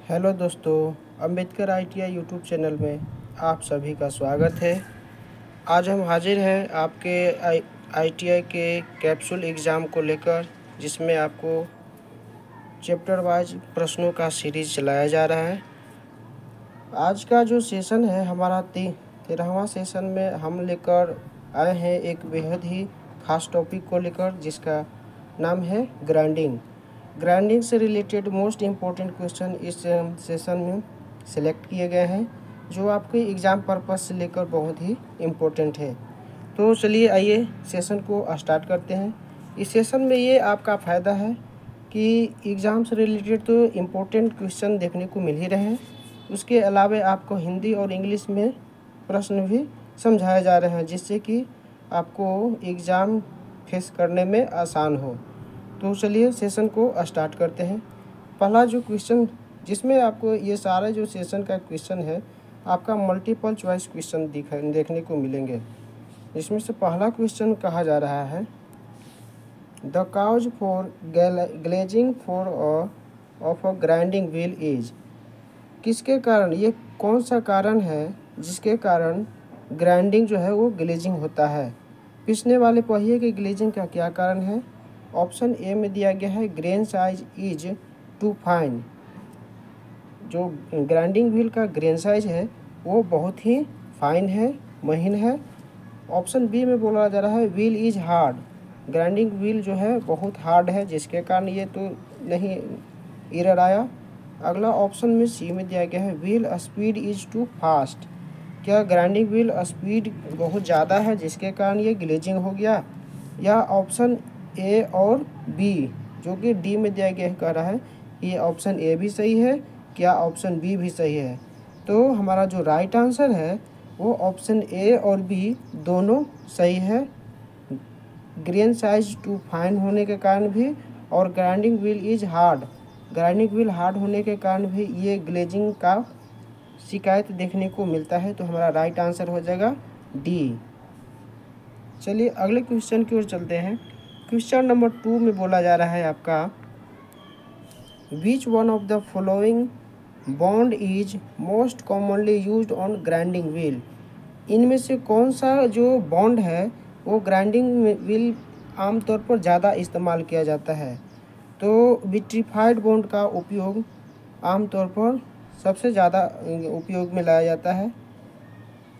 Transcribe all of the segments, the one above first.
Hello दोस्तों, Ambedkar ITI YouTube channel में आप सभी का स्वागत है। आज हम हाजिर हैं आपके ITI के कैप्सूल एग्ज़ाम को लेकर, जिसमें आपको चैप्टर वाइज प्रश्नों का सीरीज़ चलाया जा रहा है। आज का जो सेशन है हमारा 13वां सेशन में हम लेकर आए हैं एक बेहद ही खास टॉपिक को लेकर, जिसका नाम है ग्राइंडिंग। ग्राइंडिंग से रिलेटेड मोस्ट इम्पोर्टेंट क्वेश्चन इस सेशन में सिलेक्ट किए गए हैं, जो आपके एग्ज़ाम पर्पस से लेकर बहुत ही इम्पोर्टेंट है। तो चलिए आइए सेशन को स्टार्ट करते हैं। इस सेशन में ये आपका फ़ायदा है कि एग्ज़ाम से रिलेटेड तो इम्पोर्टेंट क्वेश्चन देखने को मिल ही रहे हैं, उसके अलावा आपको हिंदी और इंग्लिश में प्रश्न भी समझाए जा रहे हैं, जिससे कि आपको एग्ज़ाम फेस करने में आसान हो। तो चलिए सेशन को स्टार्ट करते हैं। पहला जो क्वेश्चन, जिसमें आपको ये सारा जो सेशन का क्वेश्चन है आपका मल्टीपल चॉइस क्वेश्चन देखने को मिलेंगे। इसमें से पहला क्वेश्चन कहा जा रहा है, the cause for glazing of a grinding wheel is. किसके कारण, ये कौन सा कारण है जिसके कारण ग्राइंडिंग जो है वो ग्लेजिंग होता है। पिसने वाले पहिए के ग्लेजिंग का क्या कारण है। ऑप्शन ए में दिया गया है grain size is too fine. जो ग्राइंडिंग व्हील का ग्रेन साइज है वो बहुत ही फाइन है, महीन है। ऑप्शन बी में बोला जा रहा है wheel is hard. Grinding wheel जो है बहुत हार्ड है, जिसके कारण ये तो नहीं एरर आया। अगला ऑप्शन में सी में दिया गया है wheel speed is too fast. क्या ग्राइंडिंग व्हील स्पीड बहुत ज़्यादा है जिसके कारण ये ग्लेजिंग हो गया। या ऑप्शन ए और बी, जो कि डी में दिया गया कह रहा है ये ऑप्शन ए भी सही है, क्या ऑप्शन बी भी सही है। तो हमारा जो राइट आंसर है वो ऑप्शन ए और बी दोनों सही है। ग्रेन साइज टू फाइन होने के कारण भी और grinding wheel is hard, grinding wheel hard होने के कारण भी ये ग्लेजिंग का शिकायत देखने को मिलता है। तो हमारा राइट आंसर हो जाएगा डी। चलिए अगले क्वेश्चन की ओर चलते हैं। क्वेश्चन नंबर 2 में बोला जा रहा है आपका, विच one of the following bond is most commonly used on grinding wheel. इनमें से कौन सा जो बॉन्ड है वो ग्राइंडिंग व्हील आमतौर पर ज़्यादा इस्तेमाल किया जाता है। तो विट्रीफाइड बॉन्ड का उपयोग आमतौर पर सबसे ज़्यादा उपयोग में लाया जाता है।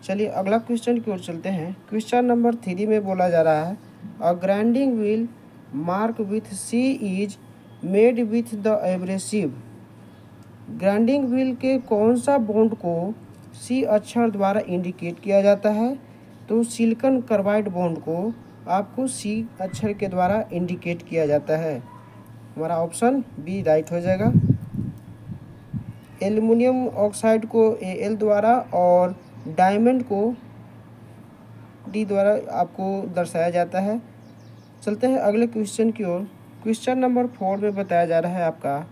चलिए अगला क्वेश्चन की ओर चलते हैं। क्वेश्चन नंबर 3 में बोला जा रहा है, a grinding wheel mark with C is made with the abrasive. Grinding wheel के कौन सा बॉन्ड को सी अक्षर द्वारा इंडिकेट किया जाता है। तो सिलिकॉन कार्बाइड बॉन्ड को आपको सी अक्षर के द्वारा इंडिकेट किया जाता है। हमारा ऑप्शन बी राइट हो जाएगा। एल्युमिनियम ऑक्साइड को Al द्वारा और डायमंड को डी द्वारा आपको दर्शाया जाता है। चलते हैं अगले क्वेश्चन की ओर। क्वेश्चन नंबर 4 में बताया जा रहा है आपका,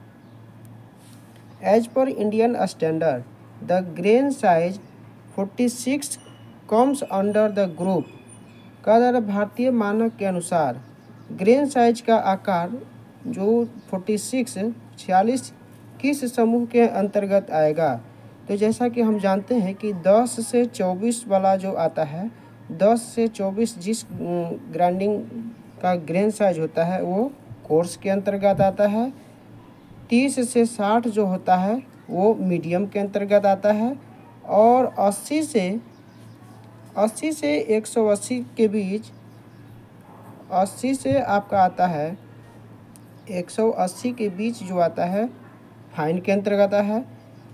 as per Indian standard the grain size 46 comes under the group. कहा जा रहा है भारतीय मानक के अनुसार ग्रेन साइज का आकार जो 46 किस समूह के अंतर्गत आएगा। तो जैसा कि हम जानते हैं कि 10 से 24 वाला जो आता है, 10 से 24 जिस ग्राइंडिंग का ग्रेन साइज होता है वो कोर्स के अंतर्गत आता है। 30 से 60 जो होता है वो मीडियम के अंतर्गत आता है। और 80 से 180 के बीच, 80 से आपका आता है 180 के बीच जो आता है फाइन के अंतर्गत आता है।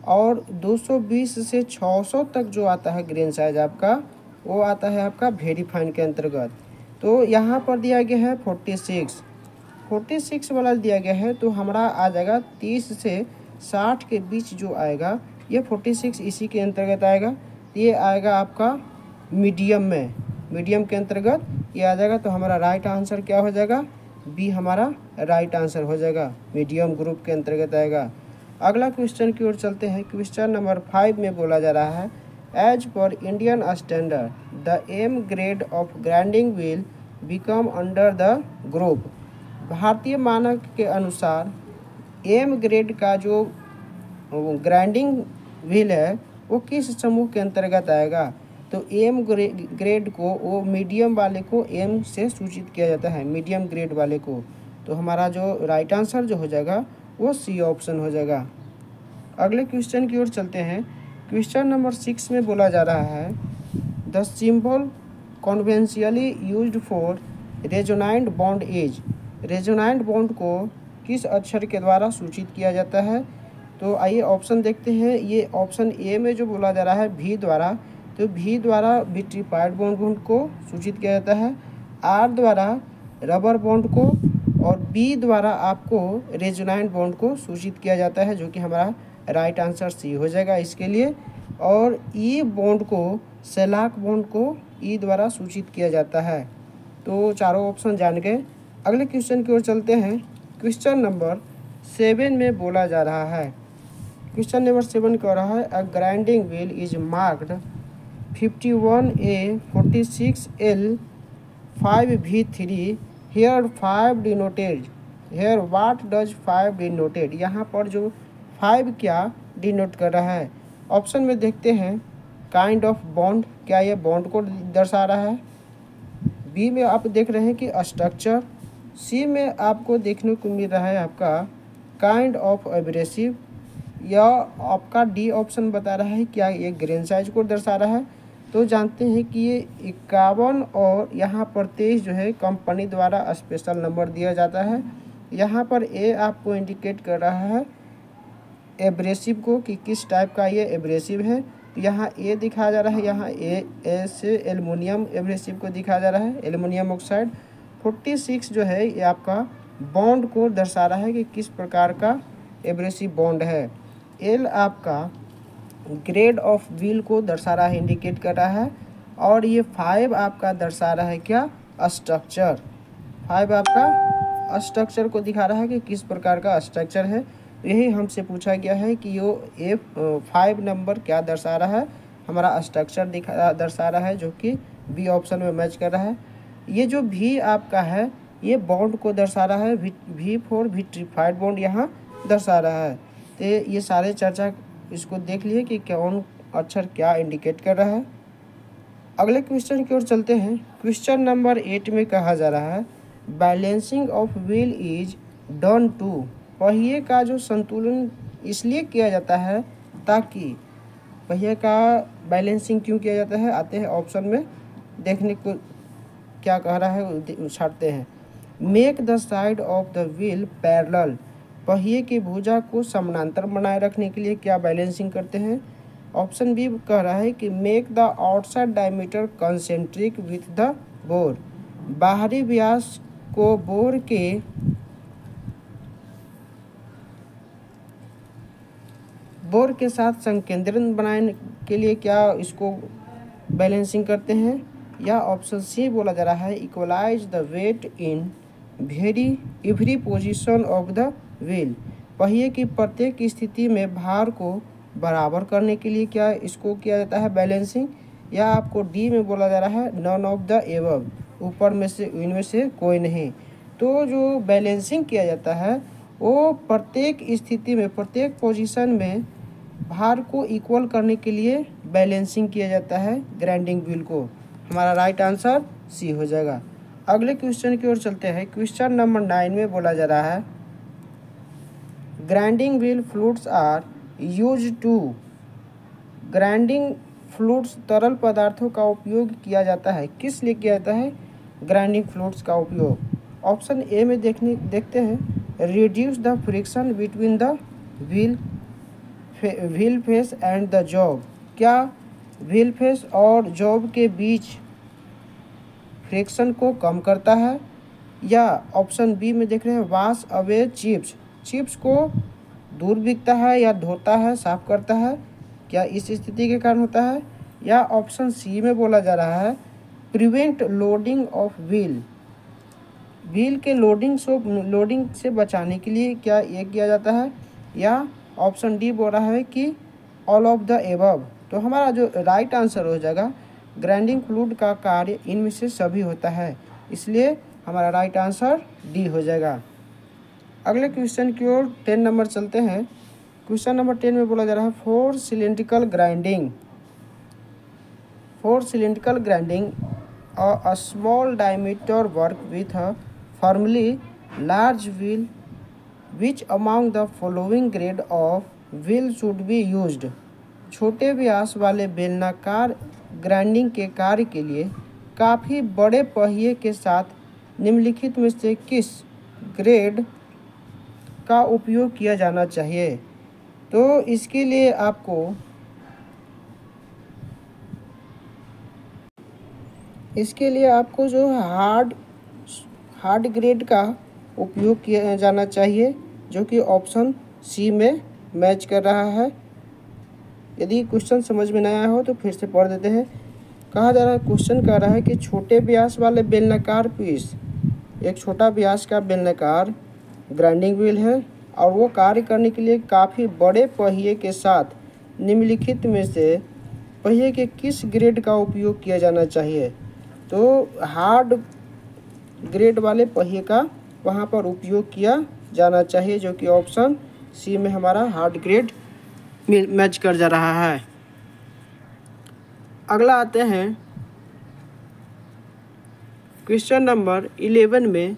और 220 से 600 तक जो आता है ग्रेन साइज आपका, वो आता है आपका वेरी फाइन के अंतर्गत। तो यहाँ पर दिया गया है 46 वाला दिया गया है, तो हमारा आ जाएगा 30 से 60 के बीच जो आएगा ये 46 इसी के अंतर्गत आएगा। ये आएगा आपका मीडियम के अंतर्गत ये आ जाएगा। तो हमारा राइट आंसर क्या हो जाएगा, बी हमारा राइट आंसर हो जाएगा, मीडियम ग्रुप के अंतर्गत आएगा। अगला क्वेश्चन की ओर चलते हैं। क्वेश्चन नंबर 5 में बोला जा रहा है, as per Indian standard the M grade of grinding wheel become under the group. भारतीय मानक के अनुसार एम ग्रेड का जो ग्राइंडिंग व्हील है वो किस समूह के अंतर्गत आएगा? तो एम ग्रेड को, वो मीडियम वाले को एम से सूचित किया जाता है, मीडियम ग्रेड वाले को। तो हमारा जो राइट आंसर जो हो जाएगा वो सी ऑप्शन हो जाएगा। अगले क्वेश्चन की ओर चलते हैं। क्वेश्चन नंबर 6 में बोला जा रहा है the symbol conventionally used for resonant bond is. Resonant bond को किस अक्षर के द्वारा सूचित किया जाता है? तो आइए ऑप्शन देखते हैं। ये ऑप्शन ए में जो बोला जा रहा है भी द्वारा, तो भी द्वारा विट्रीफाइड बॉन्ड को सूचित किया जाता है, आर द्वारा रबर बॉन्ड को, और बी द्वारा आपको रेजोनेंट बॉन्ड को सूचित किया जाता है, जो कि हमारा राइट आंसर सी हो जाएगा इसके लिए। और ई बॉन्ड को, सेलाक बॉन्ड को ई द्वारा सूचित किया जाता है। तो चारों ऑप्शन जान गए। अगले क्वेश्चन की ओर चलते हैं। क्वेश्चन नंबर 7 में बोला जा रहा है, क्वेश्चन नंबर 7 कह रहा है a grinding wheel is marked 51A 46L 5V3 here 5 denoted. Here what does 5 denoted? यहाँ पर जो 5 क्या डिनोट कर रहा है? ऑप्शन में देखते हैं काइंड ऑफ बॉन्ड, क्या ये बॉन्ड को दर्शा रहा है? बी में आप देख रहे हैं कि स्ट्रक्चर। सी में आपको देखने को मिल रहा है आपका काइंड ऑफ एब्रेसिव, या आपका डी ऑप्शन बता रहा है क्या ये ग्रेन साइज को दर्शा रहा है? तो जानते हैं कि ये 51 और यहाँ पर 23 जो है कंपनी द्वारा स्पेशल नंबर दिया जाता है। यहाँ पर ए आपको इंडिकेट कर रहा है एब्रेसिव को कि किस टाइप का ये एब्रेसिव है। तो यहाँ ए दिखाया जा रहा है, यहाँ ए से एल्युमिनियम एब्रेसिव को दिखाया जा रहा है, एल्युमिनियम ऑक्साइड। 46 जो है ये आपका बॉन्ड को दर्शा रहा है कि किस प्रकार का एब्रेसिव बॉन्ड है। एल आपका ग्रेड ऑफ व्हील को दर्शा रहा है, इंडिकेट कर रहा है। और ये 5 आपका दर्शा रहा है क्या? स्ट्रक्चर। 5 आपका स्ट्रक्चर को दिखा रहा है कि किस प्रकार का स्ट्रक्चर है। यही हमसे पूछा गया है कि यो F5 नंबर क्या दर्शा रहा है? हमारा स्ट्रक्चर दर्शा रहा है, जो कि बी ऑप्शन में मैच कर रहा है। ये जो भी आपका है ये बॉन्ड को दर्शा रहा है, V4 विट्रीफाइड बॉन्ड यहाँ दर्शा रहा है। तो ये सारे चर्चा इसको देख लिए कि कौन अक्षर क्या इंडिकेट कर रहा है। अगले क्वेश्चन की ओर चलते हैं। क्वेश्चन नंबर 8 में कहा जा रहा है balancing of wheel is done to. पहिए का जो संतुलन इसलिए किया जाता है ताकि, पहिए का बैलेंसिंग क्यों किया जाता है? आते हैं ऑप्शन में, देखने को क्या कह रहा है छाटते हैं। Make the side of the wheel parallel. पहिए की भुजा को समानांतर बनाए रखने के लिए क्या बैलेंसिंग करते हैं? ऑप्शन बी कह रहा है कि make the outside diameter concentric with the bore. बाहरी व्यास को बोर के साथ संकेंद्रित बनाने के लिए क्या इसको बैलेंसिंग करते हैं? या ऑप्शन सी बोला जा रहा है equalize the weight in every position of the wheel. पहिए की प्रत्येक स्थिति में भार को बराबर करने के लिए क्या इसको किया जाता है बैलेंसिंग? या आपको डी में बोला जा रहा है नन ऑफ द एबव, ऊपर में से इनमें से कोई नहीं। तो जो बैलेंसिंग किया जाता है वो प्रत्येक स्थिति में, प्रत्येक पोजीशन में भार को इक्वल करने के लिए बैलेंसिंग किया जाता है ग्राइंडिंग व्हील को। हमारा राइट आंसर सी हो जाएगा। अगले क्वेश्चन की ओर चलते हैं। क्वेश्चन नंबर 9 में बोला जा रहा है grinding wheel fluids are used to. Grinding fluids तरल पदार्थों का उपयोग किया जाता है, किस लिए किया जाता है ग्राइंडिंग फ्लूइड्स का उपयोग? ऑप्शन ए में देखते हैं reduce the friction between the wheel face and the job. क्या व्हील फेस और जॉब के बीच फ्रिक्शन को कम करता है? या ऑप्शन बी में देख रहे हैं वॉश अवे चिप्स को दूर बिकता है या धोता है, साफ करता है, क्या इस स्थिति के कारण होता है? या ऑप्शन सी में बोला जा रहा है प्रिवेंट लोडिंग ऑफ व्हील के लोडिंग से बचाने के लिए क्या ये किया जाता है? या ऑप्शन डी बोल रहा है कि ऑल ऑफ द एबव। तो हमारा जो राइट आंसर हो जाएगा ग्राइंडिंग फ्लूइड का कार्य इनमें से सभी होता है, इसलिए हमारा राइट आंसर डी हो जाएगा। अगले क्वेश्चन की ओर 10 नंबर चलते हैं। क्वेश्चन नंबर 10 में बोला जा रहा है for cylindrical grinding a small diameter work with a firmly large wheel. Which among the following grade of wheel should be used? छोटे व्यास वाले बेलनाकार ग्राइंडिंग के कार्य के लिए काफ़ी बड़े पहिए के साथ निम्नलिखित में से किस ग्रेड का उपयोग किया जाना चाहिए? तो इसके लिए आपको जो हार्ड ग्रेड का उपयोग किया जाना चाहिए, जो कि ऑप्शन सी में मैच कर रहा है। यदि क्वेश्चन समझ में नहीं आया हो तो फिर से पढ़ देते हैं। कहा जा रहा है, क्वेश्चन कह रहा है कि छोटे व्यास वाले बेलनाकार पीस, एक छोटा व्यास का बेलनाकार ग्राइंडिंग व्हील है और वो कार्य करने के लिए काफ़ी बड़े पहिए के साथ निम्नलिखित में से पहिए के किस ग्रेड का उपयोग किया जाना चाहिए? तो हार्ड ग्रेड वाले पहिए का वहाँ पर उपयोग किया जाना चाहिए, जो कि ऑप्शन सी में हमारा हार्ड ग्रेड मैच कर जा रहा है। अगला आते हैं क्वेश्चन नंबर 11 में।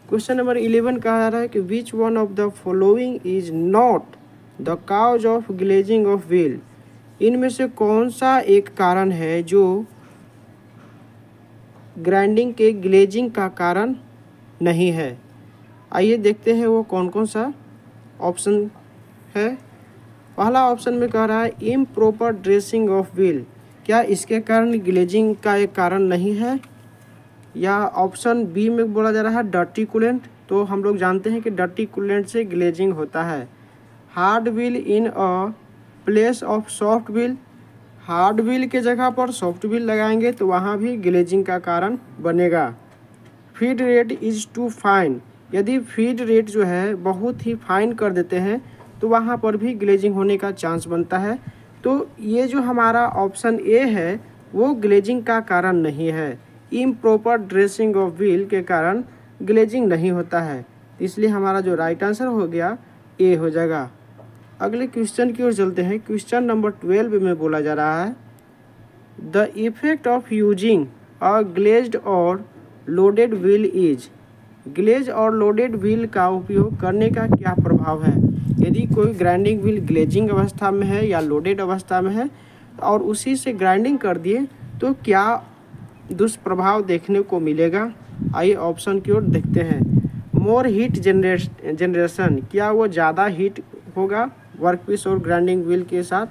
क्वेश्चन नंबर 11 कहा जा रहा है कि which one of the following is not the cause of glazing of wheel? इनमें से कौन सा एक कारण है जो ग्राइंडिंग के ग्लेजिंग का कारण नहीं है? आइए देखते हैं वो कौन कौन सा ऑप्शन है। पहला ऑप्शन में कह रहा है इम्प्रॉपर ड्रेसिंग ऑफ व्हील। क्या इसके कारण ग्लेजिंग का एक कारण नहीं है? या ऑप्शन बी में बोला जा रहा है डर्टी कूलेंट। तो हम लोग जानते हैं कि डर्टी कूलेंट से ग्लेजिंग होता है। Hard wheel in a place of soft wheel, hard wheel के जगह पर सॉफ्ट व्हील लगाएंगे तो वहाँ भी ग्लेजिंग का कारण बनेगा। Feed rate is too fine, यदि फीड रेट जो है बहुत ही फाइन कर देते हैं तो वहाँ पर भी ग्लेजिंग होने का चांस बनता है। तो ये जो हमारा ऑप्शन ए है वो ग्लेजिंग का कारण नहीं है। इम्प्रॉपर ड्रेसिंग ऑफ व्हील के कारण ग्लेजिंग नहीं होता है, इसलिए हमारा जो राइट आंसर हो गया ए हो जाएगा। अगले क्वेश्चन की ओर चलते हैं। क्वेश्चन नंबर 12 में बोला जा रहा है the effect of using a glazed और लोडेड व्हील इज। ग्लेज और लोडेड व्हील का उपयोग करने का क्या प्रभाव है? यदि कोई ग्राइंडिंग व्हील ग्लेजिंग अवस्था में है या लोडेड अवस्था में है और उसी से ग्राइंडिंग कर दिए तो क्या दुष्प्रभाव देखने को मिलेगा? आइए ऑप्शन की ओर देखते हैं। मोर हीट जनरेशन, क्या वो ज़्यादा हीट होगा वर्कपीस और ग्राइंडिंग व्हील के साथ?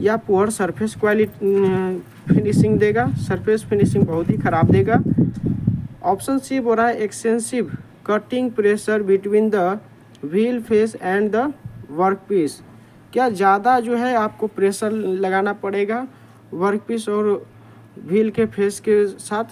या पुअर सरफेस क्वालिटी फिनिशिंग देगा, सरफेस फिनिशिंग बहुत ही ख़राब देगा। ऑप्शन सी बोल रहा है extensive cutting pressure between the wheel face and the workpiece, क्या ज़्यादा जो है आपको प्रेशर लगाना पड़ेगा वर्कपीस और व्हील के फेस के साथ?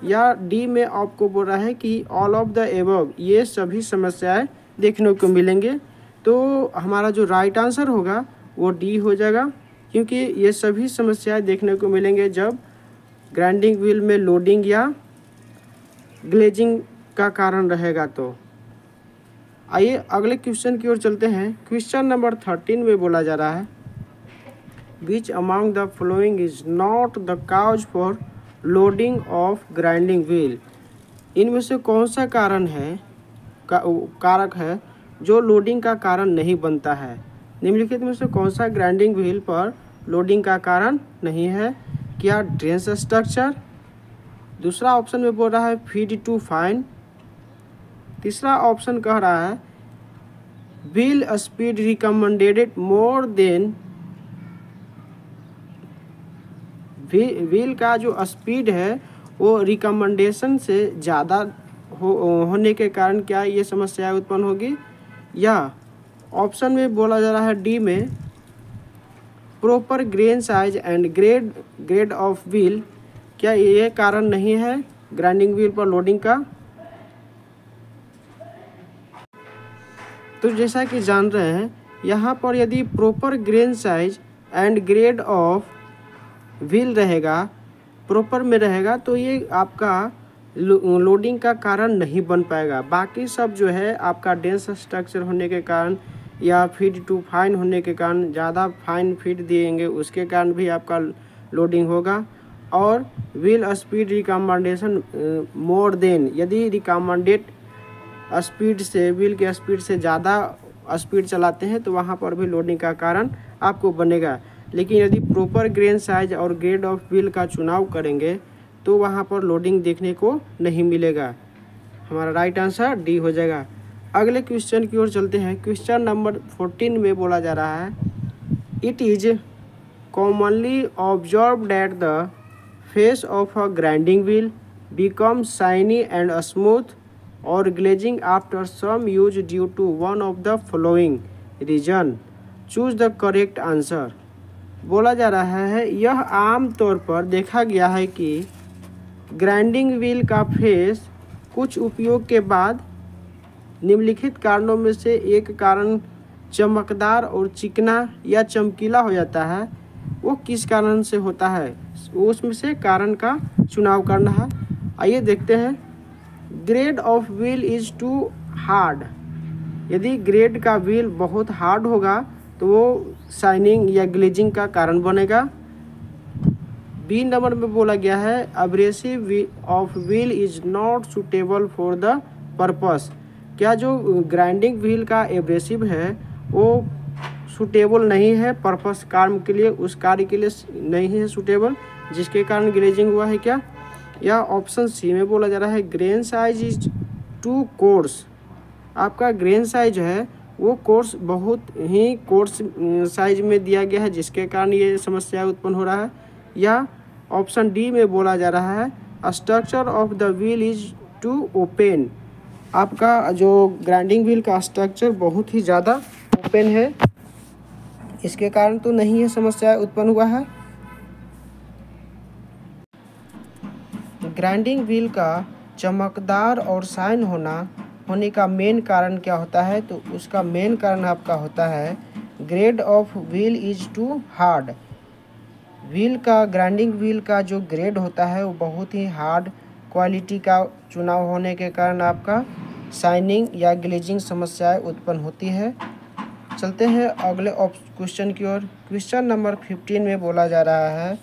या डी में आपको बोल रहा है कि ऑल ऑफ द एबव, ये सभी समस्याएं देखने को मिलेंगे। तो हमारा जो राइट आंसर होगा वो डी हो जाएगा, क्योंकि ये सभी समस्याएं देखने को मिलेंगे जब ग्राइंडिंग व्हील में लोडिंग या ग्लेजिंग का कारण रहेगा। तो आइए अगले क्वेश्चन की ओर चलते हैं। क्वेश्चन नंबर 13 में बोला जा रहा है which among the following is not the cause for loading of grinding wheel? इनमें से कौन सा कारक है जो लोडिंग का कारण नहीं बनता है? निम्नलिखित में से कौन सा ग्राइंडिंग व्हील पर लोडिंग का कारण नहीं है? क्या ड्रेस स्ट्रक्चर? दूसरा ऑप्शन में बोल रहा है फीड टू फाइन। तीसरा ऑप्शन कह रहा है wheel speed recommended more than, wheel का जो स्पीड है वो रिकमेंडेशन से ज़्यादा होने के कारण क्या ये समस्या उत्पन्न होगी? या ऑप्शन में बोला जा रहा है डी में proper grain size and grade of wheel, क्या ये कारण नहीं है ग्राइंडिंग व्हील पर लोडिंग का? तो जैसा कि जान रहे हैं यहाँ पर यदि proper grain size and grade of wheel रहेगा, प्रॉपर में रहेगा, तो ये आपका लोडिंग का कारण नहीं बन पाएगा। बाकी सब जो है आपका डेंस स्ट्रक्चर होने के कारण या फीड टू फाइन होने के कारण ज़्यादा फाइन फीड देंगे उसके कारण भी आपका लोडिंग होगा। और wheel speed recommendation more than, यदि रिकमेंडेड स्पीड से व्हील के स्पीड से ज़्यादा स्पीड चलाते हैं तो वहाँ पर भी लोडिंग का कारण आपको बनेगा। लेकिन यदि प्रॉपर ग्रेन साइज और ग्रेड ऑफ व्हील का चुनाव करेंगे तो वहाँ पर लोडिंग देखने को नहीं मिलेगा। हमारा राइट आंसर डी हो जाएगा। अगले क्वेश्चन की ओर चलते हैं। क्वेश्चन नंबर 14 में बोला जा रहा है, it is commonly observe that the face of a grinding wheel become shiny and smooth और glazing after some use due to one of the following reason, choose the correct answer. बोला जा रहा है यह आम तौर पर देखा गया है कि ग्राइंडिंग व्हील का फेस कुछ उपयोग के बाद निम्नलिखित कारणों में से एक कारण चमकदार और चिकना या चमकीला हो जाता है। वो किस कारण से होता है, उसमें से कारण का चुनाव करना है। आइए देखते हैं। Grade of wheel is too hard, यदि ग्रेड का व्हील बहुत हार्ड होगा तो वो शाइनिंग या ग्लेजिंग का कारण बनेगा। बी नंबर में बोला गया है abrasive of wheel is not suitable for the purpose, क्या जो ग्राइंडिंग व्हील का एब्रेसिव है वो सूटेबल नहीं है पर्पस कार्य के लिए, उस कार्य के लिए नहीं है सूटेबल, जिसके कारण ग्लेजिंग हुआ है क्या। या ऑप्शन सी में बोला जा रहा है grain size is too coarse, आपका ग्रेन साइज है वो कोर्स बहुत ही कोर्स साइज में दिया गया है जिसके कारण ये समस्या उत्पन्न हो रहा है। या ऑप्शन डी में बोला जा रहा है structure of the wheel is too open, आपका जो ग्राइंडिंग व्हील का स्ट्रक्चर बहुत ही ज़्यादा ओपन है, इसके कारण तो नहीं है समस्या उत्पन्न हुआ है। ग्राइंडिंग व्हील का चमकदार और शाइन होने का मेन कारण क्या होता है, तो उसका मेन कारण आपका होता है grade of wheel is too hard. Wheel का ग्राइंडिंग व्हील का जो ग्रेड होता है वो बहुत ही हार्ड क्वालिटी का चुनाव होने के कारण आपका शाइनिंग या ग्लेजिंग समस्याएं उत्पन्न होती है। चलते हैं अगले क्वेश्चन की ओर। क्वेश्चन नंबर 15 में बोला जा रहा है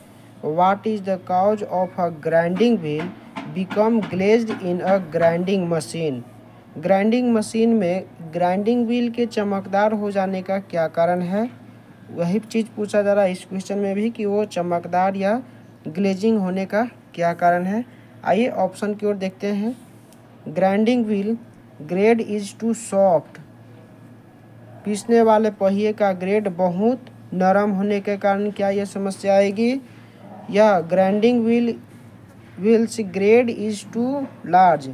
what is the cause of a grinding wheel become glazed in a grinding machine. Grinding machine में ग्राइंडिंग व्हील के चमकदार हो जाने का क्या कारण है, वही चीज़ पूछा जा रहा है इस क्वेश्चन में भी कि वो चमकदार या ग्लेजिंग होने का क्या कारण है। आइए ऑप्शन की ओर देखते हैं। Grinding wheel grade is too soft, पीसने वाले पहिए का ग्रेड बहुत नरम होने के कारण क्या यह समस्या आएगी। या grinding wheels grade is too large,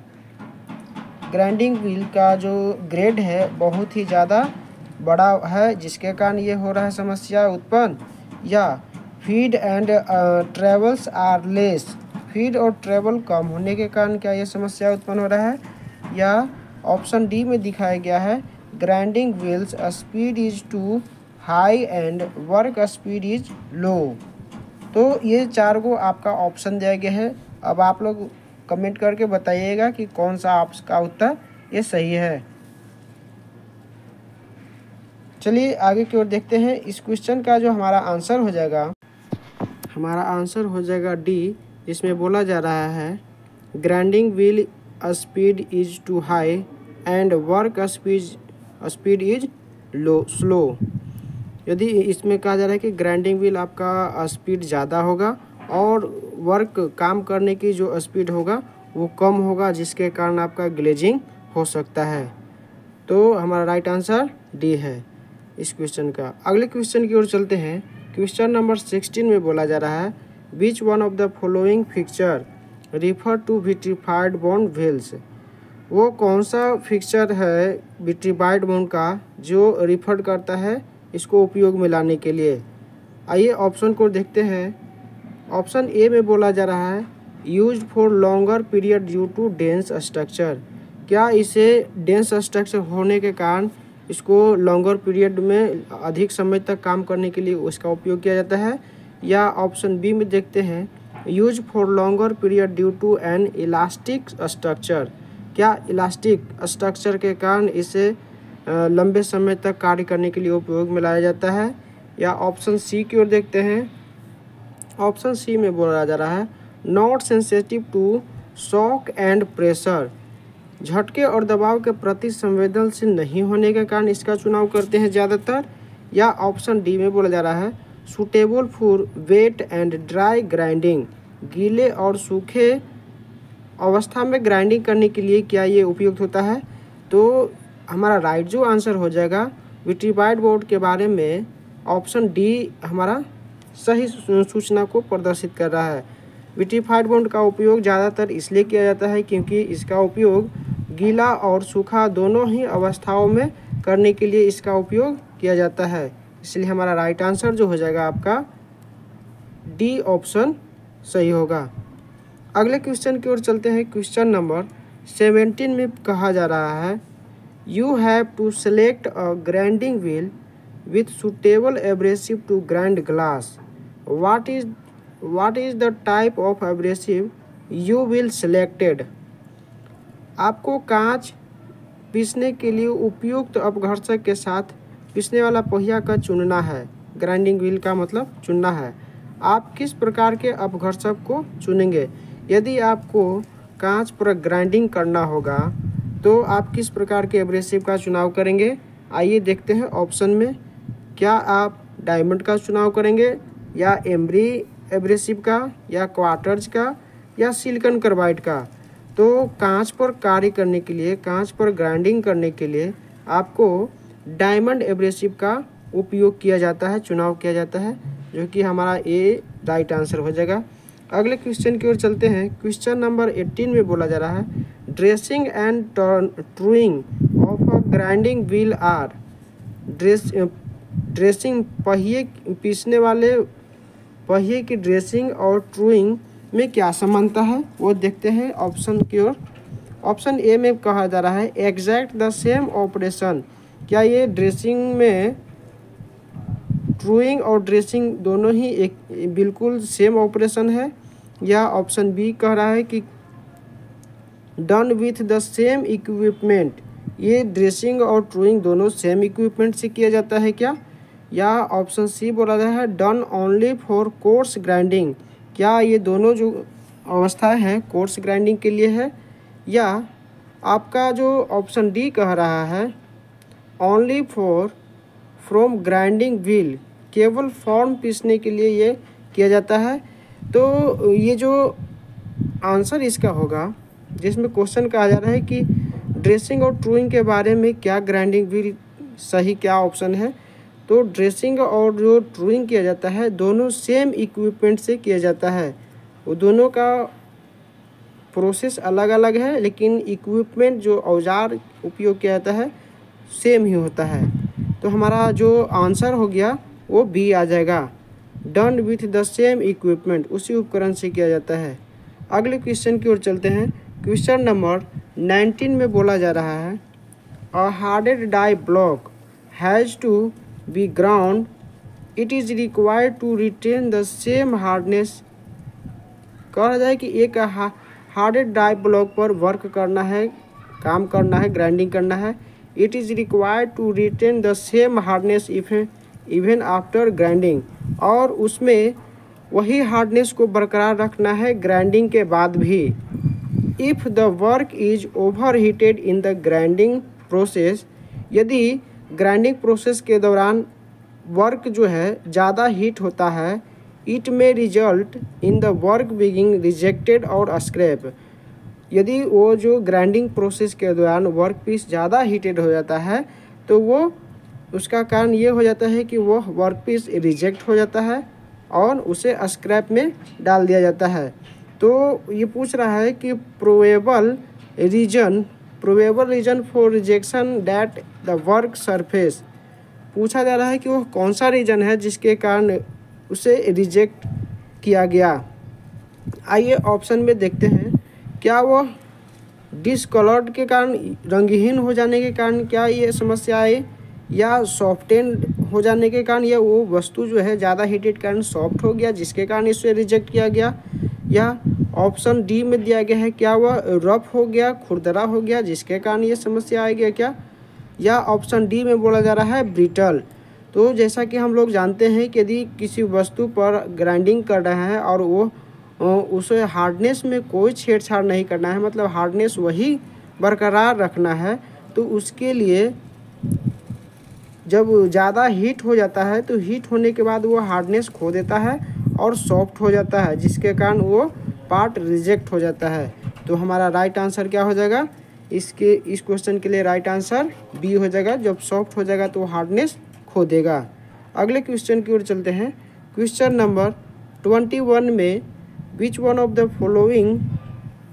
grinding wheel का जो ग्रेड है बहुत ही ज़्यादा बड़ा है जिसके कारण ये हो रहा है समस्या उत्पन्न। या feed and travels are less, feed और ट्रेवल कम होने के कारण क्या ये समस्या उत्पन्न हो रहा है। या ऑप्शन डी में दिखाया गया है grinding wheels speed is too high and work speed is low. तो ये चार को आपका ऑप्शन दिया गया है। अब आप लोग कमेंट करके बताइएगा कि कौन सा आपका उत्तर ये सही है। चलिए आगे की ओर देखते हैं। इस क्वेश्चन का जो हमारा आंसर हो जाएगा, हमारा आंसर हो जाएगा डी, इसमें बोला जा रहा है grinding wheel speed is too high and work speed is slow. यदि इसमें कहा जा रहा है कि ग्राइंडिंग व्हील आपका स्पीड ज़्यादा होगा और वर्क काम करने की जो स्पीड होगा वो कम होगा जिसके कारण आपका ग्लेजिंग हो सकता है। तो हमारा राइट आंसर डी है इस क्वेश्चन का। अगले क्वेश्चन की ओर चलते हैं। क्वेश्चन नंबर 16 में बोला जा रहा है which one of the following fixture refer to vitrified bond wheels. वो कौन सा फिक्चर है विट्रीफाइड बॉन्ड का जो रिफर करता है इसको उपयोग में लाने के लिए। आइए ऑप्शन को देखते हैं। ऑप्शन ए में बोला जा रहा है use for longer period due to dense structure, क्या इसे डेंस स्ट्रक्चर होने के कारण इसको लॉन्गर पीरियड में अधिक समय तक काम करने के लिए उसका उपयोग किया जाता है। या ऑप्शन बी में देखते हैं use for longer period due to an elastic structure, क्या इलास्टिक स्ट्रक्चर के कारण इसे लंबे समय तक कार्य करने के लिए उपयोग में लाया जाता है। या ऑप्शन सी की ओर देखते हैं। ऑप्शन सी में बोला जा रहा है not sensitive to shock and pressure, झटके और दबाव के प्रति संवेदनशील नहीं होने के कारण इसका चुनाव करते हैं ज़्यादातर। या ऑप्शन डी में बोला जा रहा है suitable for wait and dry grinding, गीले और सूखे अवस्था में ग्राइंडिंग करने के लिए क्या ये उपयुक्त होता है। तो हमारा राइट जो आंसर हो जाएगा विट्रीफाइड बोर्ड के बारे में ऑप्शन डी हमारा सही सूचना को प्रदर्शित कर रहा है। विट्रीफाइड बोर्ड का उपयोग ज़्यादातर इसलिए किया जाता है क्योंकि इसका उपयोग गीला और सूखा दोनों ही अवस्थाओं में करने के लिए इसका उपयोग किया जाता है। इसलिए हमारा राइट आंसर जो हो जाएगा आपका डी ऑप्शन सही होगा। अगले क्वेश्चन की ओर चलते हैं। क्वेश्चन नंबर 17 में कहा जा रहा है you have to select a grinding wheel with suitable abrasive to grind glass. What is the type of abrasive you will selected. आपको कांच पीसने के लिए उपयुक्त अपघर्षक के साथ पीसने वाला पहिया का चुनना है। ग्राइंडिंग व्हील का मतलब चुनना है। आप किस प्रकार के अपघर्षक को चुनेंगे। यदि आपको कांच पर ग्राइंडिंग करना होगा तो आप किस प्रकार के एब्रेसिव का चुनाव करेंगे। आइए देखते हैं ऑप्शन में। क्या आप डायमंड का चुनाव करेंगे या एम्ब्री एब्रेसिव का या क्वार्टर्ज का या सिलिकॉन कार्बाइड का। तो कांच पर कार्य करने के लिए, कांच पर ग्राइंडिंग करने के लिए आपको डायमंड एब्रेसिव का उपयोग किया जाता है, चुनाव किया जाता है, जो कि हमारा ए राइट आंसर हो जाएगा। अगले क्वेश्चन की ओर चलते हैं। क्वेश्चन नंबर 18 में बोला जा रहा है dressing and truing of a grinding wheel are. Dressing पहिए पीसने वाले पहिए की ड्रेसिंग और ट्रूइंग में क्या समानता है वो देखते हैं ऑप्शन की ओर। ऑप्शन ए में कहा जा रहा है एग्जैक्ट द सेम ऑपरेशन। क्या ये ड्रेसिंग में ट्रूइंग और ड्रेसिंग दोनों ही एक बिल्कुल सेम ऑपरेशन है। या ऑप्शन बी कह रहा है कि done with the same equipment. ये ड्रेसिंग और ट्रूइंग दोनों सेम इक्विपमेंट से किया जाता है क्या। या ऑप्शन सी बोला गया है done only for course grinding. क्या ये दोनों जो अवस्थाएं हैं कोर्स ग्राइंडिंग के लिए है। या आपका जो ऑप्शन डी कह रहा है ओनली फ्रॉम ग्राइंडिंग व्हील, केवल फॉर्म पीसने के लिए ये किया जाता है। तो ये जो आंसर इसका होगा जिसमें क्वेश्चन कहा जा रहा है कि ड्रेसिंग और ट्रूइंग के बारे में क्या ग्राइंडिंग व्हील सही क्या ऑप्शन है। तो ड्रेसिंग और जो ट्रूइंग किया जाता है दोनों सेम इक्विपमेंट से किया जाता है। वो दोनों का प्रोसेस अलग अलग है लेकिन इक्विपमेंट जो औजार उपयोग किया जाता है सेम ही होता है। तो हमारा जो आंसर हो गया वो बी आ जाएगा done with the same equipment, उसी उपकरण से किया जाता है। अगले क्वेश्चन की ओर चलते हैं। क्वेश्चन नंबर 19 में बोला जा रहा है a hardened die block has to be ground, it is required to retain the same hardness. कहा जाए कि एक हार्डेड डाई ब्लॉक पर वर्क करना है, काम करना है, ग्राइंडिंग करना है। It is required to retain the same hardness even after grinding, और उसमें वही हार्डनेस को बरकरार रखना है ग्राइंडिंग के बाद भी। If the work is over heated in the grinding process, यदि ग्राइंडिंग प्रोसेस के दौरान वर्क जो है ज़्यादा हीट होता है, इट में result in the work being rejected और स्क्रैप। यदि वो जो ग्राइंडिंग प्रोसेस के दौरान वर्क पीस ज़्यादा हीटेड हो जाता है तो वो उसका कारण ये हो जाता है कि वो वर्क पीस रिजेक्ट हो जाता है और उसे स्क्रैप में डाल दिया जाता है। तो ये पूछ रहा है कि probable reason for rejection that the work surface. पूछा जा रहा है कि वो कौन सा रीजन है जिसके कारण उसे रिजेक्ट किया गया। आइए ऑप्शन में देखते हैं। क्या वो डिसकलर्ड के कारण, रंगहीन हो जाने के कारण क्या ये समस्या आई, या सॉफ्टेंड हो जाने के कारण, या वो वस्तु जो है ज़्यादा हीटेड कारण सॉफ्ट हो गया जिसके कारण इसे रिजेक्ट किया गया। या ऑप्शन डी में दिया गया है क्या वह रफ हो गया, खुरदरा हो गया जिसके कारण ये समस्या आ गया क्या। या ऑप्शन डी में बोला जा रहा है ब्रिटल। तो जैसा कि हम लोग जानते हैं कि यदि किसी वस्तु पर ग्राइंडिंग कर रहे हैं और वो उसे हार्डनेस में कोई छेड़छाड़ नहीं करना है, मतलब हार्डनेस वही बरकरार रखना है, तो उसके लिए जब ज़्यादा हीट हो जाता है तो हीट होने के बाद वो हार्डनेस खो देता है और सॉफ्ट हो जाता है, जिसके कारण वो पार्ट रिजेक्ट हो जाता है। तो हमारा राइट आंसर क्या हो जाएगा? इस क्वेश्चन के लिए राइट आंसर बी हो जाएगा। जब सॉफ्ट हो जाएगा तो हार्डनेस खो देगा। अगले क्वेश्चन की ओर चलते हैं। क्वेश्चन नंबर 21 में विच one of the following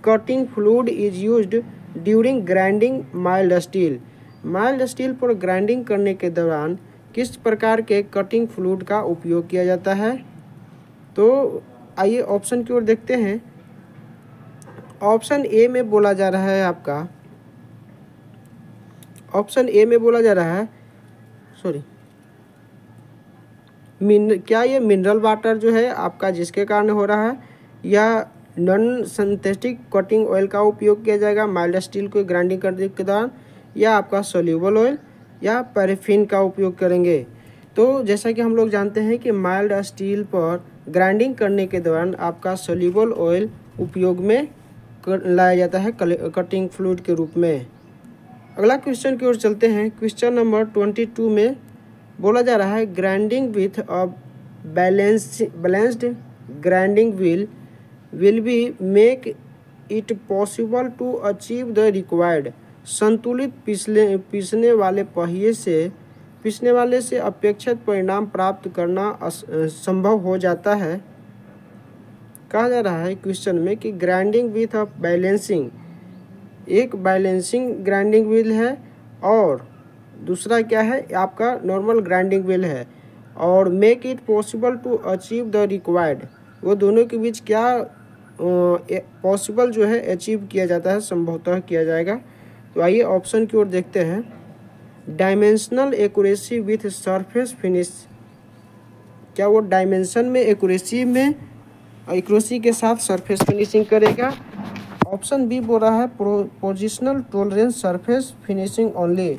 cutting fluid is used during grinding mild steel. Mild steel पर ग्राइंडिंग करने के दौरान किस प्रकार के कटिंग फ्लूइड का उपयोग किया जाता है? तो आइए ऑप्शन की ओर देखते हैं। ऑप्शन ए में बोला जा रहा है आपका, ऑप्शन ए में बोला जा रहा है क्या ये मिनरल वाटर जो है आपका जिसके कारण हो रहा है, या नॉन सिंथेटिक कटिंग ऑयल का उपयोग किया जाएगा माइल्ड स्टील को ग्राइंडिंग करने के दौरान, या आपका सोल्यूबल ऑयल या पैराफिन का उपयोग करेंगे। तो जैसा कि हम लोग जानते हैं कि माइल्ड स्टील पर ग्राइंडिंग करने के दौरान आपका सोल्यूबल ऑयल उपयोग में लाया जाता है कटिंग फ्लूइड के रूप में। अगला क्वेश्चन की ओर चलते हैं। क्वेश्चन नंबर 22 में बोला जा रहा है grinding with a balanced grinding will be make it possible to achieve the required. संतुलित पीसने वाले से अपेक्षित परिणाम प्राप्त करना संभव हो जाता है। कहा जा रहा है क्वेश्चन में कि ग्राइंडिंग विथ अ बैलेंसिंग, एक बैलेंसिंग ग्राइंडिंग व्हील है और दूसरा क्या है आपका नॉर्मल ग्राइंडिंग व्हील है, और make it possible to achieve the required, वो दोनों के बीच क्या पॉसिबल जो है अचीव किया जाता है, संभवतः किया जाएगा। तो आइए ऑप्शन की ओर देखते हैं। Dimensional accuracy with surface finish, क्या वो डायमेंशन में एक्यूरेसी के साथ सरफेस फिनिशिंग करेगा? ऑप्शन बी बोल रहा है positional tolerance surface finishing only,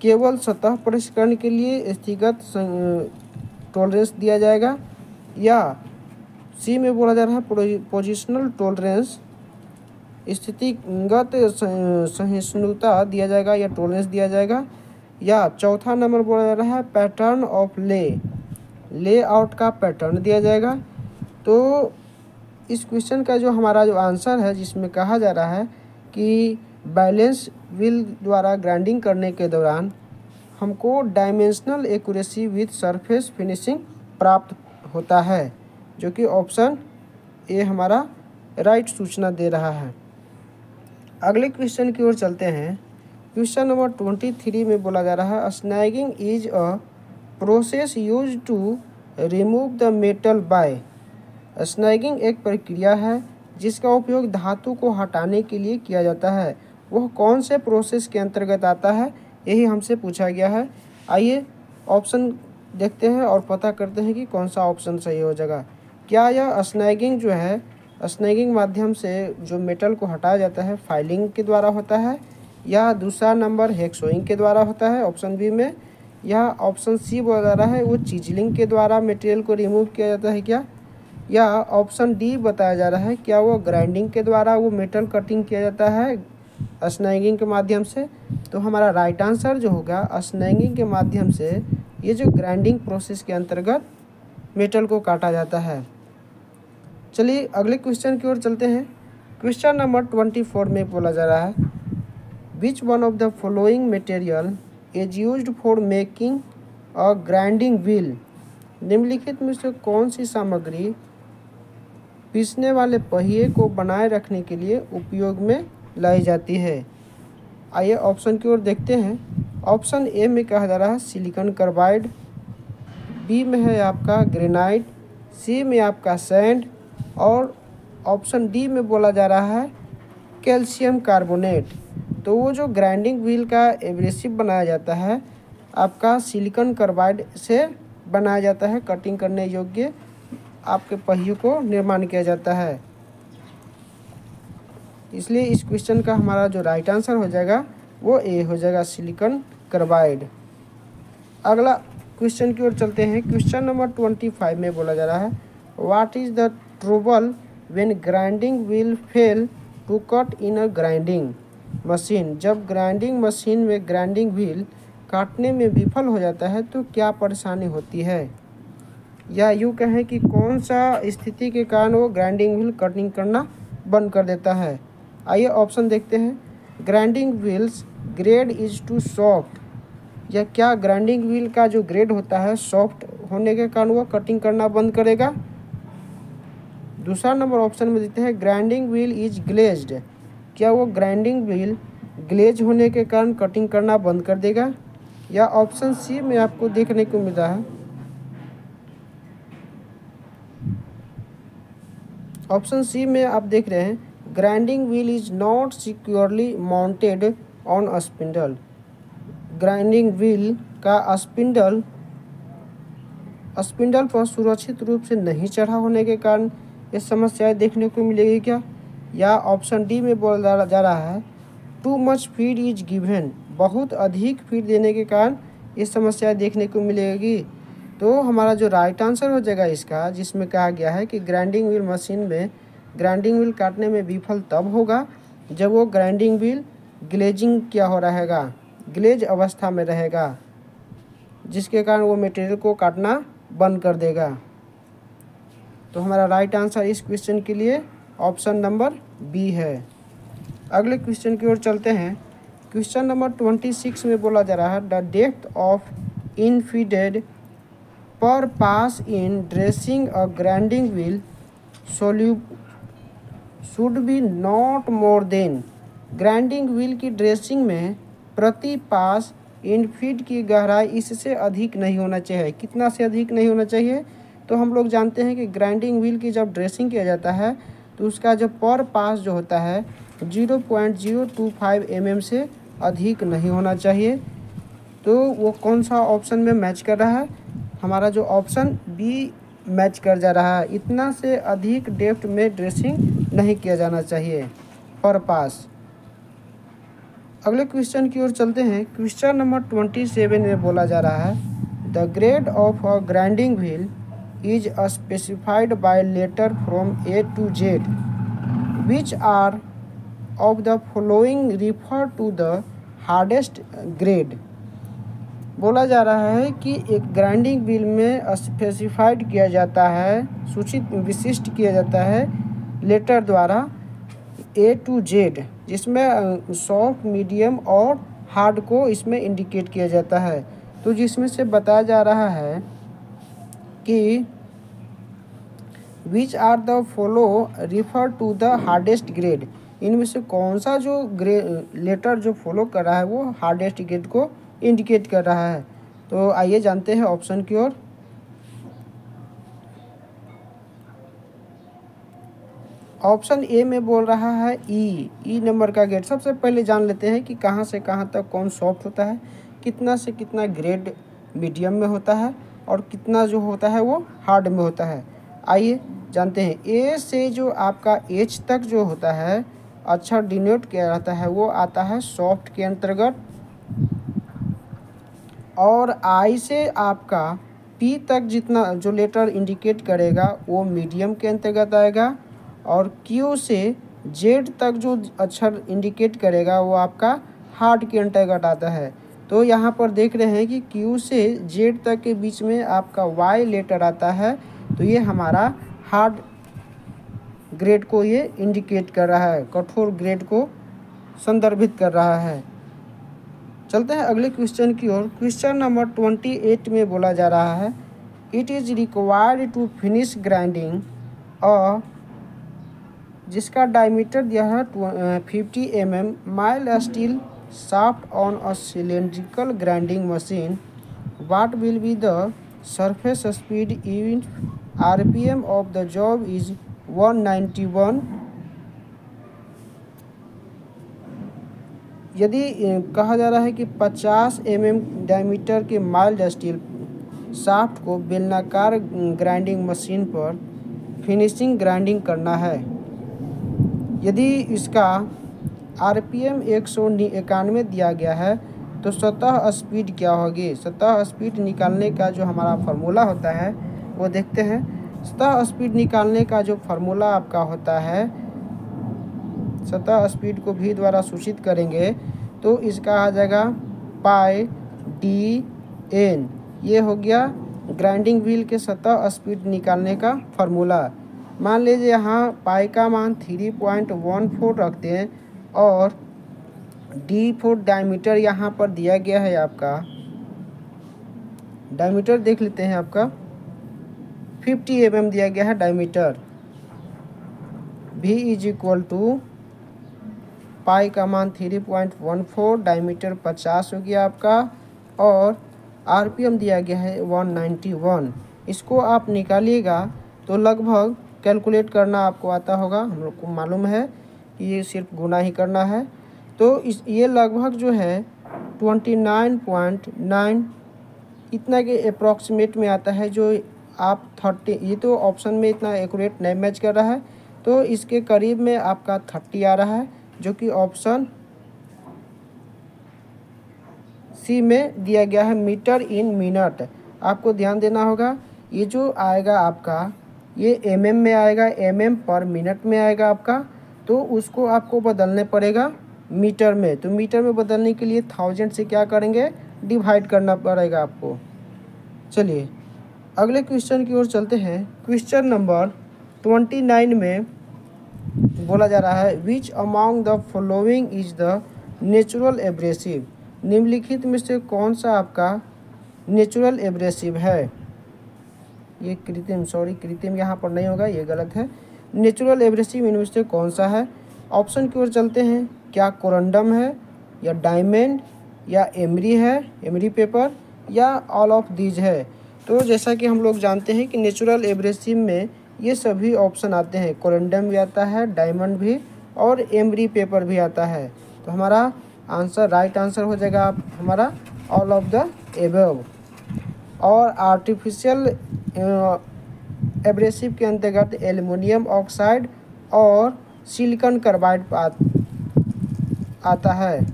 केवल सतह परिष्करण के लिए स्थितिगत टॉलरेंस दिया जाएगा, या सी में बोला जा रहा है पोजिशनल टॉलरेंस स्थितिगत सहिष्णुता दिया जाएगा या टॉलरेंस दिया जाएगा, या चौथा नंबर बोला जा रहा है पैटर्न ऑफ लेआउट का पैटर्न दिया जाएगा। तो इस क्वेश्चन का जो हमारा जो आंसर है, जिसमें कहा जा रहा है कि बैलेंस व्हील द्वारा ग्राइंडिंग करने के दौरान हमको dimensional accuracy with surface finishing प्राप्त होता है, जो कि ऑप्शन ए हमारा राइट सूचना दे रहा है। अगले क्वेश्चन की ओर चलते हैं। क्वेश्चन नंबर 23 में बोला जा रहा है snagging is a process use to remove the metal by. Snagging एक प्रक्रिया है जिसका उपयोग धातु को हटाने के लिए किया जाता है। वह कौन से प्रोसेस के अंतर्गत आता है, यही हमसे पूछा गया है। आइए ऑप्शन देखते हैं और पता करते हैं कि कौन सा ऑप्शन सही हो जाएगा। क्या यह स्नैगिंग जो है, स्नैगिंग माध्यम से जो मेटल को हटाया जाता है फाइलिंग के द्वारा होता है, या दूसरा नंबर हेक्सोइंग के द्वारा होता है ऑप्शन बी में, या ऑप्शन सी बोला जा रहा है वो चिजलिंग के द्वारा मटेरियल को रिमूव किया जाता है क्या, या ऑप्शन डी बताया जा रहा है क्या वो ग्राइंडिंग के द्वारा वो मेटल कटिंग किया जाता है स्नैगिंग के माध्यम से। तो हमारा राइट आंसर जो होगा स्नैगिंग के माध्यम से, ये जो ग्राइंडिंग प्रोसेस के अंतर्गत मेटल को काटा जाता है। चलिए अगले क्वेश्चन की ओर चलते हैं। क्वेश्चन नंबर 24 में बोला जा रहा है which one of the following material is used for making a grinding wheel. निम्नलिखित में से कौन सी सामग्री पीसने वाले पहिए को बनाए रखने के लिए उपयोग में लाई जाती है? आइए ऑप्शन की ओर देखते हैं। ऑप्शन ए में कहा जा रहा है सिलिकॉन कार्बाइड, बी में है आपका ग्रेनाइट, सी में आपका सैंड, और ऑप्शन डी में बोला जा रहा है कैल्शियम कार्बोनेट। तो वो जो ग्राइंडिंग व्हील का एब्रेसिव बनाया जाता है आपका सिलिकॉन कार्बाइड से बनाया जाता है, कटिंग करने योग्य आपके पहियों को निर्माण किया जाता है। इसलिए इस क्वेश्चन का हमारा जो राइट आंसर हो जाएगा वो ए हो जाएगा, सिलिकॉन कार्बाइड। अगला क्वेश्चन की ओर चलते हैं। क्वेश्चन नंबर 25 में बोला जा रहा है, what is the trouble when grinding wheel fail to cut in a grinding machine. जब ग्राइंडिंग मशीन में ग्राइंडिंग व्हील काटने में विफल हो जाता है तो क्या परेशानी होती है, या यूँ कहें कि कौन सा स्थिति के कारण वो ग्राइंडिंग व्हील कटिंग करना बंद कर देता है। आइए ऑप्शन देखते हैं। Grinding wheels grade is too soft, या क्या ग्राइंडिंग व्हील का जो ग्रेड होता है सॉफ्ट होने के कारण वो कटिंग करना बंद करेगा। दूसरा नंबर ऑप्शन में देते हैं, ग्राइंडिंग व्हील इज ग्लेज्ड, क्या वो ग्राइंडिंग व्हील ग्लेज होने के कारण कटिंग करना बंद कर देगा। या ऑप्शन सी में आपको देखने को मिल रहा है, ऑप्शन सी में आप देख रहे हैं, grinding wheel is not securely mounted on a spindle. Grinding wheel का स्पिंडल पर सुरक्षित रूप से नहीं चढ़ा होने के कारण ये समस्याएं देखने को मिलेगी क्या। या ऑप्शन डी में बोला जा रहा है, too much feed is given, बहुत अधिक फीड देने के कारण ये समस्याएं देखने को मिलेगी। तो हमारा जो राइट आंसर हो जाएगा इसका, जिसमें कहा गया है कि ग्राइंडिंग व्हील मशीन में ग्राइंडिंग व्हील काटने में विफल तब होगा जब वो ग्राइंडिंग व्हील ग्लेजिंग क्या हो रहेगा, ग्लेज अवस्था में रहेगा, जिसके कारण वो मटेरियल को काटना बंद कर देगा। तो हमारा राइट आंसर इस क्वेश्चन के लिए ऑप्शन नंबर बी है। अगले क्वेश्चन की ओर चलते हैं। क्वेश्चन नंबर 26 में बोला जा रहा है, the depth of infeed per pass in dressing a grinding wheel should be not more than. Grinding wheel की ड्रेसिंग में प्रति पास इनफीड की गहराई इससे अधिक नहीं होना चाहिए। कितना से अधिक नहीं होना चाहिए, तो हम लोग जानते हैं कि ग्राइंडिंग व्हील की जब ड्रेसिंग किया जाता है तो उसका जो पर पास जो होता है 0.025 mm से अधिक नहीं होना चाहिए। तो वो कौन सा ऑप्शन में मैच कर रहा है, हमारा जो ऑप्शन बी मैच कर जा रहा है। इतना से अधिक डेप्थ में ड्रेसिंग नहीं किया जाना चाहिए पर पास। अगले क्वेश्चन की ओर चलते हैं। क्वेश्चन नंबर 27 में बोला जा रहा है, the grade of a grinding wheel is specified by letter from A to Z, which are of the following refer to the hardest grade. बोला जा रहा है कि एक ग्राइंडिंग व्हील में स्पेसिफाइड किया जाता है, सूचित विशिष्ट किया जाता है लेटर द्वारा ए टू जेड, जिसमें सॉफ्ट, मीडियम और हार्ड को इसमें इंडिकेट किया जाता है। तो जिसमें से बताया जा रहा है कि which are the follow refer to the hardest grade, इनमें से कौन सा जो लेटर जो फॉलो कर रहा है वो हार्डेस्ट ग्रेड को इंडिकेट कर रहा है। तो आइए जानते हैं ऑप्शन की ओर। ऑप्शन ए में बोल रहा है ई नंबर का ग्रेड। सबसे पहले जान लेते हैं कि कहाँ से कहाँ तक कौन सॉफ्ट होता है, कितना से कितना ग्रेड मीडियम में होता है और कितना जो होता है वो हार्ड में होता है। आइए जानते हैं। ए से जो आपका एच तक जो होता है अक्षर डिनोट किया जाता है वो आता है सॉफ्ट के अंतर्गत, और आई से आपका पी तक जितना जो लेटर इंडिकेट करेगा वो मीडियम के अंतर्गत आएगा, और क्यू से जेड तक जो अक्षर इंडिकेट करेगा वो आपका हार्ड के अंतर्गत आता है। तो यहाँ पर देख रहे हैं कि क्यू से जेड तक के बीच में आपका वाई लेटर आता है, तो ये हमारा हार्ड ग्रेड को ये इंडिकेट कर रहा है, कठोर ग्रेड को संदर्भित कर रहा है। चलते हैं अगले क्वेश्चन की ओर। क्वेश्चन नंबर 28 में बोला जा रहा है, it is required to finish grinding a, जिसका डायमीटर दिया है 50 mm mild steel shaft on a cylindrical grinding machine, what will be the surface speed even RPM of the job is 191। यदि कहा जा रहा है कि 50 mm डायमीटर के माइल्ड स्टील शाफ्ट को बेलनाकार ग्राइंडिंग मशीन पर फिनिशिंग ग्राइंडिंग करना है, यदि इसका RPM 191 दिया गया है, तो तो सतह स्पीड क्या होगी। सतह स्पीड निकालने का जो हमारा फार्मूला होता है वो देखते हैं। सतह स्पीड निकालने का जो फार्मूला आपका होता है, सतह स्पीड को v द्वारा सूचित करेंगे तो इसका आ जाएगा पाई डी एन। ये हो गया ग्राइंडिंग व्हील के सतह स्पीड निकालने का फार्मूला। मान लीजिए यहाँ पाई का मान 3.14 रखते हैं और d4 डायमीटर यहाँ पर दिया गया है। आपका डायमीटर देख लेते हैं, आपका 50 mm दिया गया है diameter. v is equal to pi का मान 3.14, डायमीटर 50 हो गया आपका, और आरपीएम दिया गया है 191। इसको आप निकालिएगा तो लगभग कैलकुलेट करना आपको आता होगा, हम लोग को मालूम है कि ये सिर्फ गुना ही करना है। तो ये लगभग जो है 29.9 इतना के अप्रॉक्सीमेट में आता है। जो आप 30, ये तो ऑप्शन में इतना एक्यूरेट नहीं मैच कर रहा है, तो इसके करीब में आपका 30 आ रहा है, जो कि ऑप्शन सी में दिया गया है, मीटर इन मिनट। आपको ध्यान देना होगा, ये जो आएगा आपका ये mm में आएगा, mm पर मिनट में आएगा आपका, तो उसको आपको बदलने पड़ेगा मीटर में। तो मीटर में बदलने के लिए 1000 से क्या करेंगे, डिवाइड करना पड़ेगा आपको। चलिए अगले क्वेश्चन की ओर चलते हैं। क्वेश्चन नंबर 29 में बोला जा रहा है, which among the following is the natural abrasive. निम्नलिखित में से कौन सा आपका नेचुरल एब्रेसिव है। ये कृत्रिम यहाँ पर नहीं होगा, ये गलत है। नेचुरल एब्रेसिव इनमें से कौन सा है। ऑप्शन की ओर चलते हैं, क्या कोरंडम है, या डायमंड, या एमरी है, एमरी पेपर, या ऑल ऑफ दीज है। तो जैसा कि हम लोग जानते हैं कि नेचुरल एब्रेसिव में ये सभी ऑप्शन आते हैं, कोरंडम भी आता है, डायमंड भी, और एमरी पेपर भी आता है। तो हमारा आंसर, राइट आंसर हो जाएगा आप हमारा ऑल ऑफ द एबव। और आर्टिफिशियल एब्रेसिव के अंतर्गत एल्युमिनियम ऑक्साइड और सिलिकॉन कार्बाइड आता है,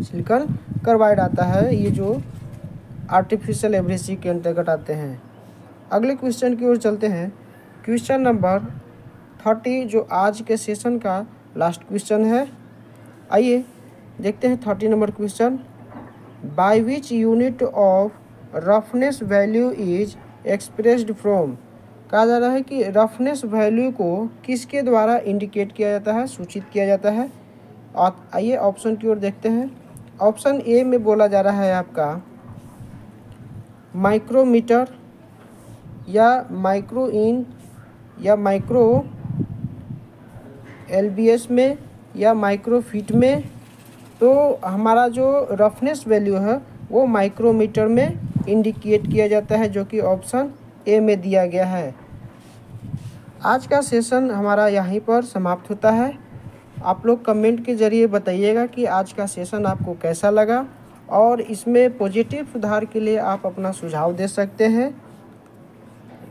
सिलिकॉन कार्बाइड आता है, ये जो आर्टिफिशियल एब्रेसिव के अंतर्गत आते हैं। अगले क्वेश्चन की ओर चलते हैं। क्वेश्चन नंबर 30 जो आज के सेशन का लास्ट क्वेश्चन है। आइए देखते हैं 30 number question. By which unit of roughness value is expressed from. कहा जा रहा है कि रफनेस वैल्यू को किसके द्वारा इंडिकेट किया जाता है, सूचित किया जाता है। आइए ऑप्शन की ओर देखते हैं। ऑप्शन ए में बोला जा रहा है आपका माइक्रोमीटर, या माइक्रो इन, या माइक्रो एलबीएस में, या माइक्रो फीट में। तो हमारा जो रफनेस वैल्यू है वो माइक्रोमीटर में इंडिकेट किया जाता है, जो कि ऑप्शन ए में दिया गया है। आज का सेशन हमारा यहीं पर समाप्त होता है। आप लोग कमेंट के ज़रिए बताइएगा कि आज का सेशन आपको कैसा लगा, और इसमें पॉजिटिव सुधार के लिए आप अपना सुझाव दे सकते हैं।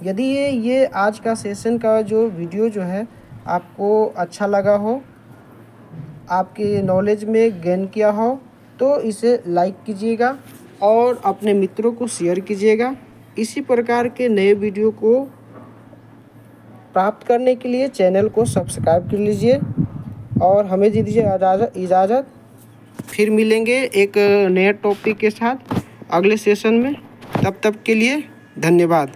यदि ये आज का सेशन का जो वीडियो जो है आपको अच्छा लगा हो, आपके नॉलेज में गेन किया हो, तो इसे लाइक कीजिएगा और अपने मित्रों को शेयर कीजिएगा। इसी प्रकार के नए वीडियो को प्राप्त करने के लिए चैनल को सब्सक्राइब कर लीजिए, और हमें दीजिए इजाज़त। फिर मिलेंगे एक नए टॉपिक के साथ अगले सेशन में। तब तक के लिए धन्यवाद।